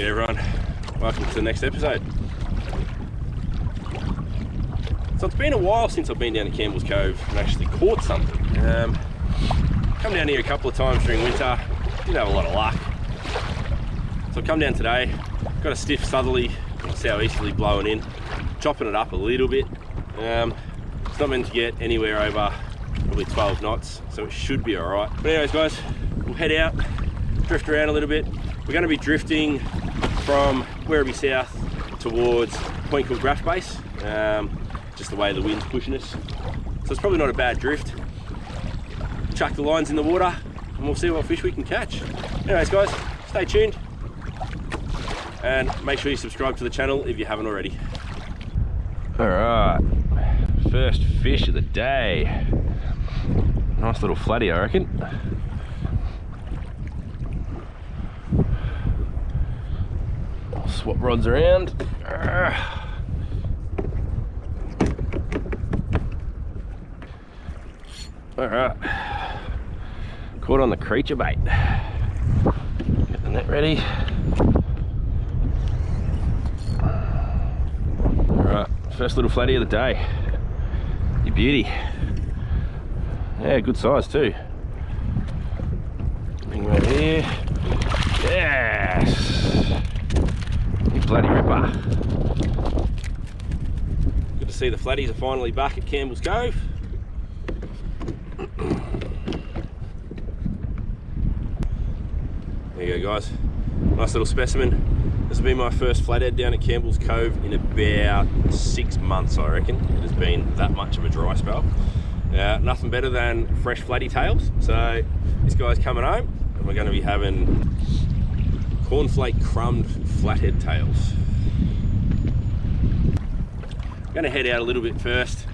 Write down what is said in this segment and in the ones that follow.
G'day everyone, welcome to the next episode. So it's been a while since I've been down to Campbell's Cove and actually caught something. Come down here a couple of times during winter, didn't have a lot of luck. So I've come down today, got a stiff southerly, southeasterly blowing in, chopping it up a little bit. It's not meant to get anywhere over probably 12 knots, so it should be all right. But anyways guys, we'll head out, drift around a little bit. We're going to be drifting from Werribee South towards a point called Graph Base, just the way the wind's pushing us. So it's probably not a bad drift. Chuck the lines in the water and we'll see what fish we can catch. Anyways guys, stay tuned and make sure you subscribe to the channel if you haven't already. All right, first fish of the day. Nice little flatty, I reckon. I'll swap rods around. All right, caught on the creature bait. Get the net ready. All right, first little flatty of the day. You beauty. Yeah, good size too. Bring right here. Yes! You bloody ripper. Good to see the flatties are finally back at Campbell's Cove. There you go guys. Nice little specimen. This will be my first flathead down at Campbell's Cove in about 6 months, I reckon. It has been that much of a dry spell. Nothing better than fresh flatty tails. So this guy's coming home and we're going to be having cornflake crumbed flathead tails. I'm going to head out a little bit first,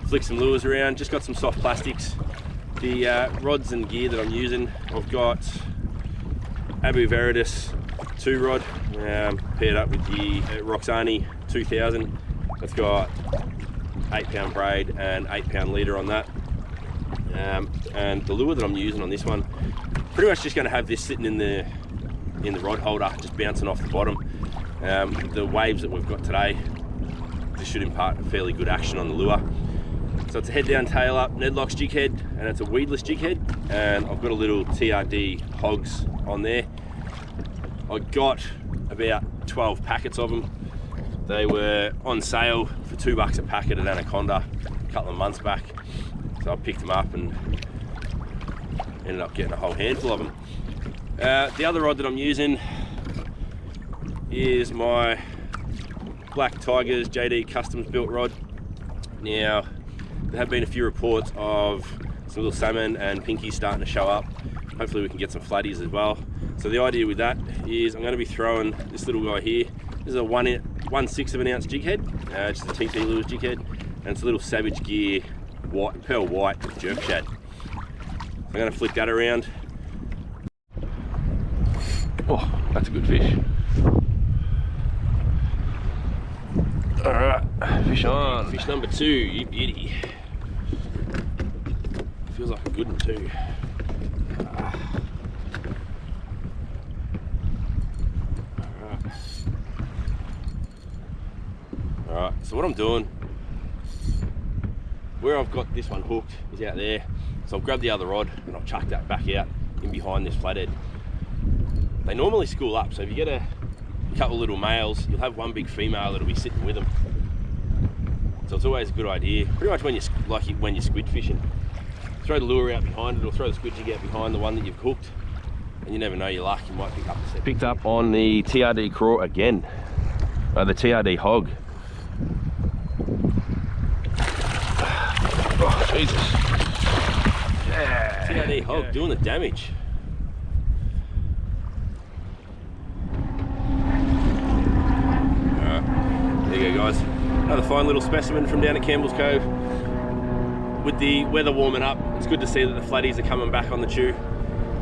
flick some lures around. Just got some soft plastics. The rods and gear that I'm using, I've got Abu Veritas 2 rod paired up with the Roxani 2000. That's got 8-pound braid and 8-pound leader on that, and the lure that I'm using on this one, pretty much just going to have this sitting in the rod holder, just bouncing off the bottom. The waves that we've got today, this should impart fairly good action on the lure. So it's a head down tail up Nedlock's jig head, and it's a weedless jig head, and I've got a little TRD Hoggz on there. I got about 12 packets of them. They were on sale for $2 a packet at Anaconda a couple of months back. So I picked them up and ended up getting a whole handful of them. The other rod that I'm using is my Black Tigers JD Customs built rod. Now, there have been a few reports of some little salmon and pinkies starting to show up. Hopefully we can get some flatties as well. So the idea with that is I'm going to be throwing this little guy here. This is a 1/6 of an ounce jig head, just a TP Lures jig head, and it's a little Savage Gear white, pearl white jerk shad. I'm going to flick that around. Oh, that's a good fish. All right, fish on. Fish number 2, you beauty. Feels like a good one too. Alright, so what I'm doing, where I've got this one hooked is out there. So I'll grab the other rod and I'll chuck that back out in behind this flathead. They normally school up, so if you get a couple of little males, you'll have one big female that'll be sitting with them. So it's always a good idea, pretty much when you're squid fishing. Throw the lure out behind it or throw the squid jig out behind the one that you've hooked, and you never know your luck, you might pick up a set. Picked up on the TRD craw again, the TRD hog. Oh, Jesus. Yeah. TRD hog doing the damage. Alright, there you go guys. Another fine little specimen from down at Campbell's Cove. With the weather warming up, it's good to see that the flatties are coming back on the chew.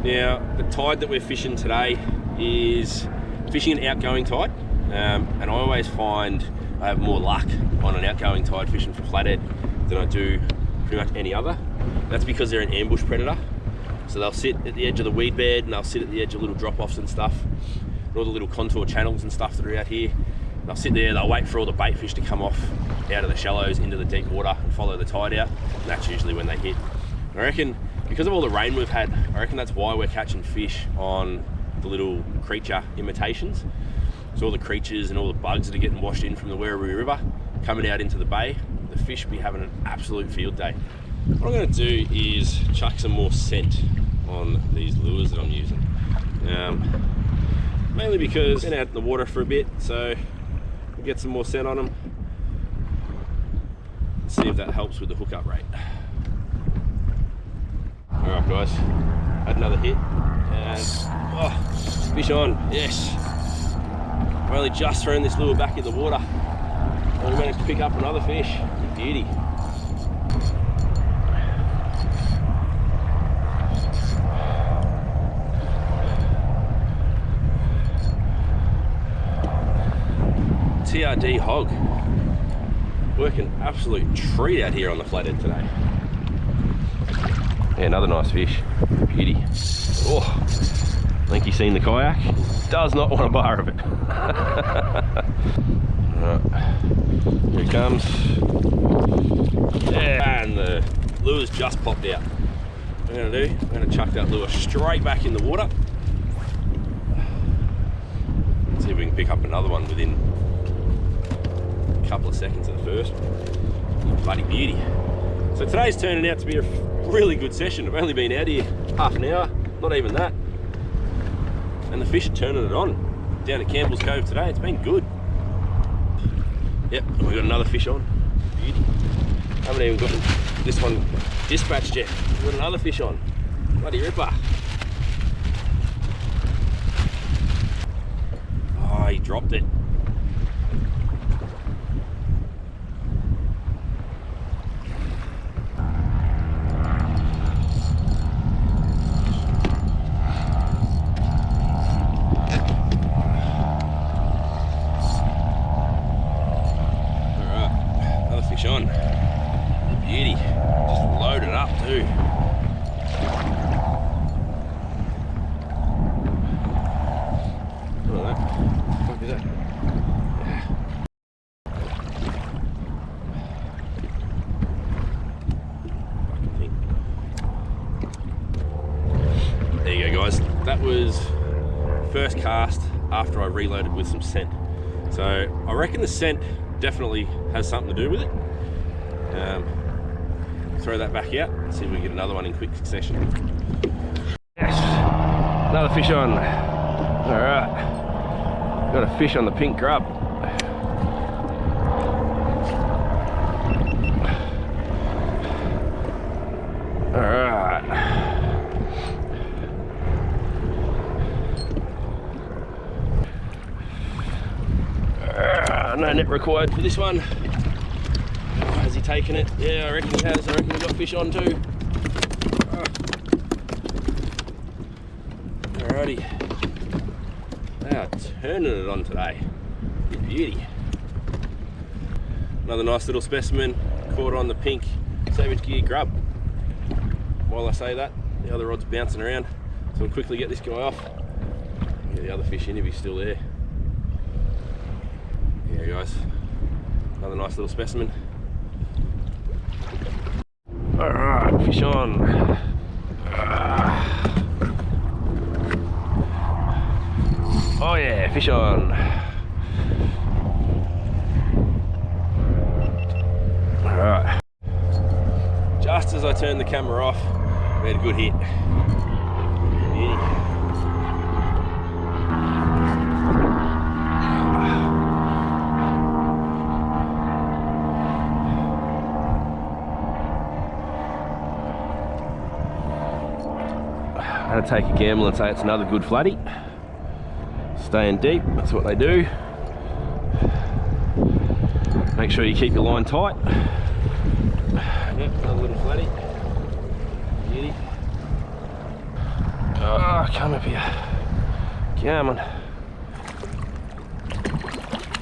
Now, the tide that we're fishing today is fishing an outgoing tide, and I always find I have more luck on an outgoing tide fishing for flathead than I do pretty much any other. That's because they're an ambush predator. So they'll sit at the edge of the weed bed and they'll sit at the edge of little drop-offs and stuff. and all the little contour channels and stuff that are out here. They'll sit there, they'll wait for all the bait fish to come off out of the shallows into the deep water and follow the tide out, and that's usually when they hit. I reckon because of all the rain we've had, I reckon that's why we're catching fish on the little creature imitations. So all the creatures and all the bugs that are getting washed in from the Werribee River coming out into the bay, the fish will be having an absolute field day. What I'm going to do is chuck some more scent on these lures that I'm using. Mainly because I've been out in the water for a bit, so we'll get some more scent on them. See if that helps with the hookup rate. Alright guys, had another hit, and fish on, yes. I've only just thrown this lure back in the water, and we managed to pick up another fish. Beauty. TRD hog. Working absolute treat out here on the Flathead today. Yeah, another nice fish. Beauty. Oh, I think he's seen the kayak. Does not want a bar of it. Right. Here he comes. Yeah, and the lure's just popped out. What I'm going to do, I'm going to chuck that lure straight back in the water. See if we can pick up another one within a couple of seconds of the first one. Bloody beauty. So today's turning out to be a really good session. I've only been out here half an hour, not even that. And the fish are turning it on. Down at Campbell's Cove today, it's been good. Yep, and we've got another fish on. Beauty. Haven't even got this one dispatched yet. We've got another fish on. Bloody ripper. Oh, he dropped it. On. Beauty. Just loaded up too. Look at that. Look at that. Yeah. There you go guys. That was first cast after I reloaded with some scent. So I reckon the scent definitely has something to do with it. Throw that back out, see if we can get another one in quick succession. Yes, another fish on. All right, got a fish on the pink grub. All right. No net required for this one. Has he taken it? Yeah, I reckon he has. I reckon we've got fish on too. Alrighty. They are turning it on today. Beauty. Another nice little specimen caught on the pink Savage Gear grub. While I say that, the other rod's bouncing around, so we'll quickly get this guy off. Get the other fish in if he's still there. Yeah guys, another nice little specimen. Alright, fish on. Oh yeah, fish on. Alright. Just as I turned the camera off, we had a good hit. Beauty. I'm going to take a gamble and say it's another good flatty. Staying deep, that's what they do. Make sure you keep your line tight. Yep, another little flatty. Beauty. Oh, come up here. Come on.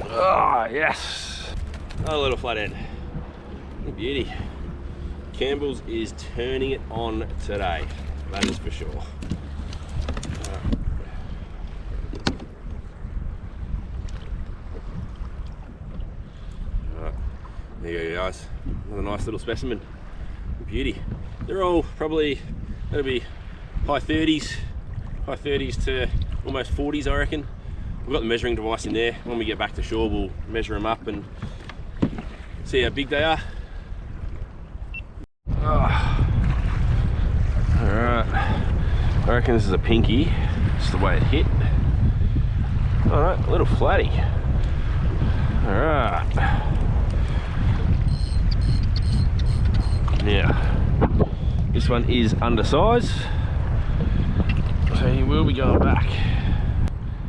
Oh, yes. Another little flathead. Beauty. Campbell's is turning it on today. That is for sure. guys, another nice little specimen. Beauty. They're all probably, that'll be high 30s to almost 40s, I reckon. We've got the measuring device in there. When we get back to shore, we'll measure them up and see how big they are. Oh. Alright, I reckon this is a pinky. Just the way it hit. Alright, a little flatty. Alright. Now, this one is undersized, so he will be going back.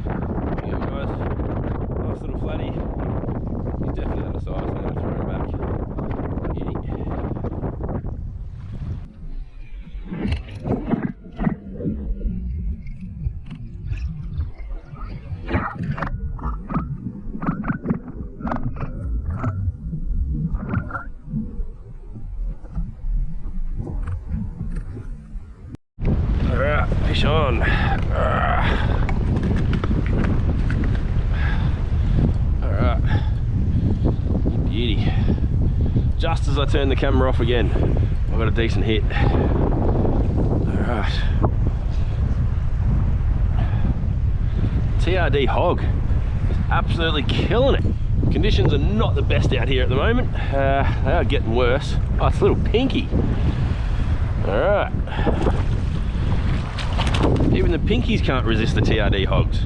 There you go, guys. Nice little flatty. He's definitely undersized. I'm going to throw him back. Alright, fish on. Alright, beauty. Just as I turn the camera off again, I've got a decent hit. Alright. TRD hog is absolutely killing it. Conditions are not the best out here at the moment. They are getting worse. Oh, it's a little pinky. Alright. Even the pinkies can't resist the TRD hogs.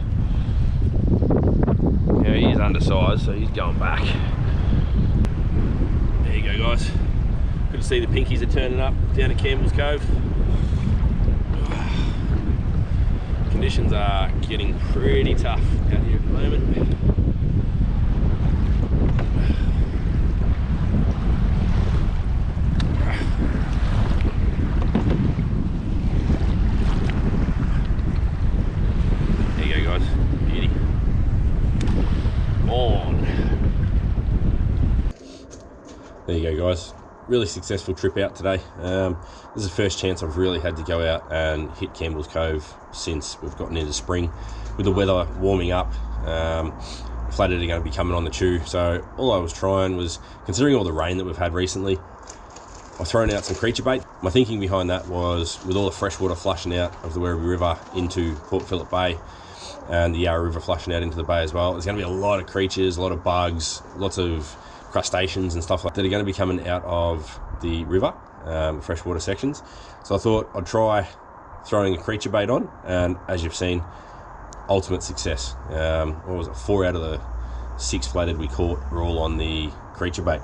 Yeah, he is undersized, so he's going back. There you go, guys. Good to see the pinkies are turning up down at Campbell's Cove. Conditions are getting pretty tough out here at the moment. There you go, guys. Really successful trip out today. This is the first chance I've really had to go out and hit Campbell's Cove since we've gotten into spring. With the weather warming up, Flathead are going to be coming on the chew. So all I was trying was, considering all the rain that we've had recently, I've thrown out some creature bait. My thinking behind that was, with all the fresh water flushing out of the Werribee River into Port Phillip Bay, and the Yarra River flushing out into the bay as well, there's going to be a lot of creatures, a lot of bugs, lots of crustaceans and stuff like that are going to be coming out of the river, freshwater sections. So I thought I'd try throwing a creature bait on, and as you've seen, ultimate success. What was it, 4 out of the 6 flathead we caught were all on the creature bait.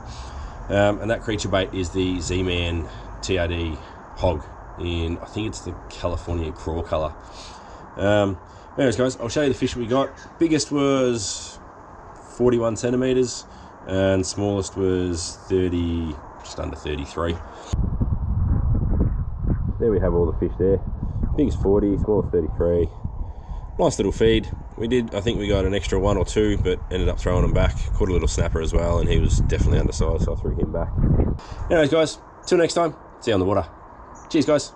And that creature bait is the Z-Man TRD hog in, I think it's the California craw colour. Anyways, guys, I'll show you the fish we got. Biggest was 41 centimetres and smallest was 30, just under 33. There we have all the fish there. Biggest 40, smallest 33. Nice little feed. We did, I think we got an extra 1 or 2, but ended up throwing them back. Caught a little snapper as well, and he was definitely undersized, so I threw him back. Anyways, guys, till next time, see you on the water. Cheers, guys.